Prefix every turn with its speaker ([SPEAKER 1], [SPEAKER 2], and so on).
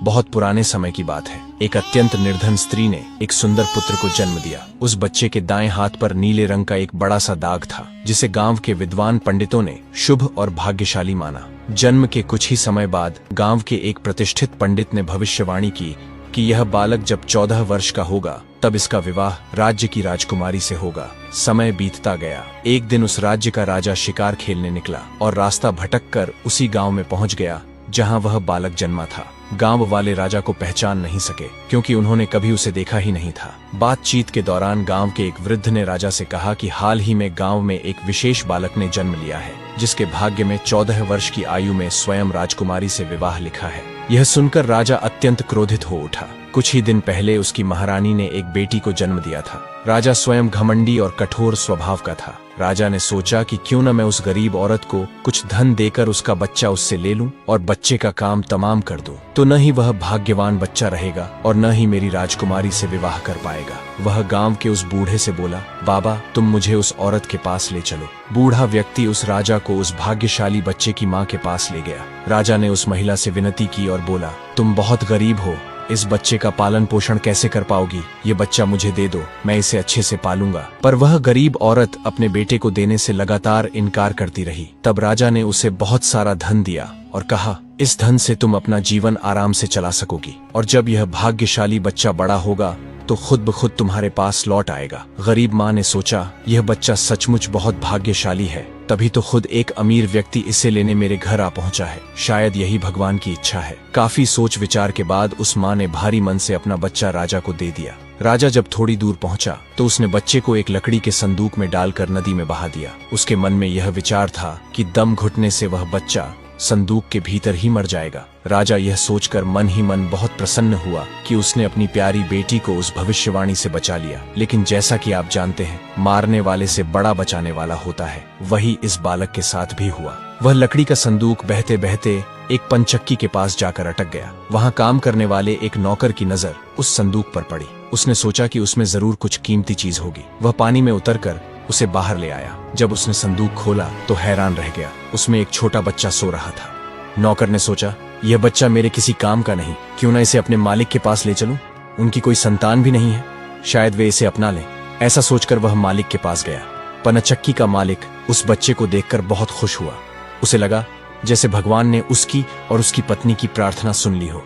[SPEAKER 1] बहुत पुराने समय की बात है। एक अत्यंत निर्धन स्त्री ने एक सुंदर पुत्र को जन्म दिया। उस बच्चे के दाएं हाथ पर नीले रंग का एक बड़ा सा दाग था, जिसे गांव के विद्वान पंडितों ने शुभ और भाग्यशाली माना। जन्म के कुछ ही समय बाद गांव के एक प्रतिष्ठित पंडित ने भविष्यवाणी की कि यह बालक जब 14 वर्ष का होगा तब इसका विवाह राज्य की राजकुमारी से होगा। समय बीतता गया। एक दिन उस राज्य का राजा शिकार खेलने निकला और रास्ता भटककर उसी गांव में पहुंच गया जहां वह बालक जन्मा था। गांव वाले राजा को पहचान नहीं सके, क्योंकि उन्होंने कभी उसे देखा ही नहीं था। बातचीत के दौरान गांव के एक वृद्ध ने राजा से कहा कि हाल ही में गांव में एक विशेष बालक ने जन्म लिया है, जिसके भाग्य में 14 वर्ष की आयु में स्वयं राजकुमारी से विवाह लिखा है। यह सुनकर राजा अत्यंत क्रोधित हो उठा। कुछ ही दिन पहले उसकी महारानी ने एक बेटी को जन्म दिया था। राजा स्वयं घमंडी और कठोर स्वभाव का था। राजा ने सोचा कि क्यों न मैं उस गरीब औरत को कुछ धन देकर उसका बच्चा उससे ले लूं और बच्चे का काम तमाम कर दूं, तो न ही वह भाग्यवान बच्चा रहेगा और न ही मेरी राजकुमारी से विवाह कर पाएगा। वह गांव के उस बूढ़े से बोला, बाबा तुम मुझे उस औरत के पास ले चलो। बूढ़ा व्यक्ति उस राजा को उस भाग्यशाली बच्चे की माँ के पास ले गया। राजा ने उस महिला से विनती की और बोला, तुम बहुत गरीब हो, इस बच्चे का पालन पोषण कैसे कर पाओगी? ये बच्चा मुझे दे दो, मैं इसे अच्छे से पालूंगा। पर वह गरीब औरत अपने बेटे को देने से लगातार इनकार करती रही। तब राजा ने उसे बहुत सारा धन दिया और कहा, इस धन से तुम अपना जीवन आराम से चला सकोगी और जब यह भाग्यशाली बच्चा बड़ा होगा तो खुद ब खुद तुम्हारे पास लौट आएगा। गरीब माँ ने सोचा, यह बच्चा सचमुच बहुत भाग्यशाली है, तभी तो खुद एक अमीर व्यक्ति इसे लेने मेरे घर आ पहुंचा है। शायद यही भगवान की इच्छा है। काफी सोच विचार के बाद उस माँ ने भारी मन से अपना बच्चा राजा को दे दिया। राजा जब थोड़ी दूर पहुंचा तो उसने बच्चे को एक लकड़ी के संदूक में डालकर नदी में बहा दिया। उसके मन में यह विचार था कि दम घुटने से वह बच्चा संदूक के भीतर ही मर जाएगा। राजा यह सोचकर मन ही मन बहुत प्रसन्न हुआ कि उसने अपनी प्यारी बेटी को उस भविष्यवाणी से बचा लिया। लेकिन जैसा कि आप जानते हैं, मारने वाले से बड़ा बचाने वाला होता है। वही इस बालक के साथ भी हुआ। वह लकड़ी का संदूक बहते बहते एक पंचक्की के पास जाकर अटक गया। वहां काम करने वाले एक नौकर की नजर उस संदूक पर पड़ी। उसने सोचा कि उसमें जरूर कुछ कीमती चीज होगी। वह पानी में उतरकर उसे बाहर ले आया। जब उसने संदूक खोला तो हैरान रह गया। उसमें एक छोटा बच्चा सो रहा था। नौकर ने सोचा, यह बच्चा मेरे किसी काम का नहीं, क्यों न इसे अपने मालिक के पास ले चलूं? उनकी कोई संतान भी नहीं है, शायद वे इसे अपना लें। ऐसा सोचकर वह मालिक के पास गया। पनचक्की का मालिक उस बच्चे को देखकर बहुत खुश हुआ। उसे लगा जैसे भगवान ने उसकी और उसकी पत्नी की प्रार्थना सुन ली हो।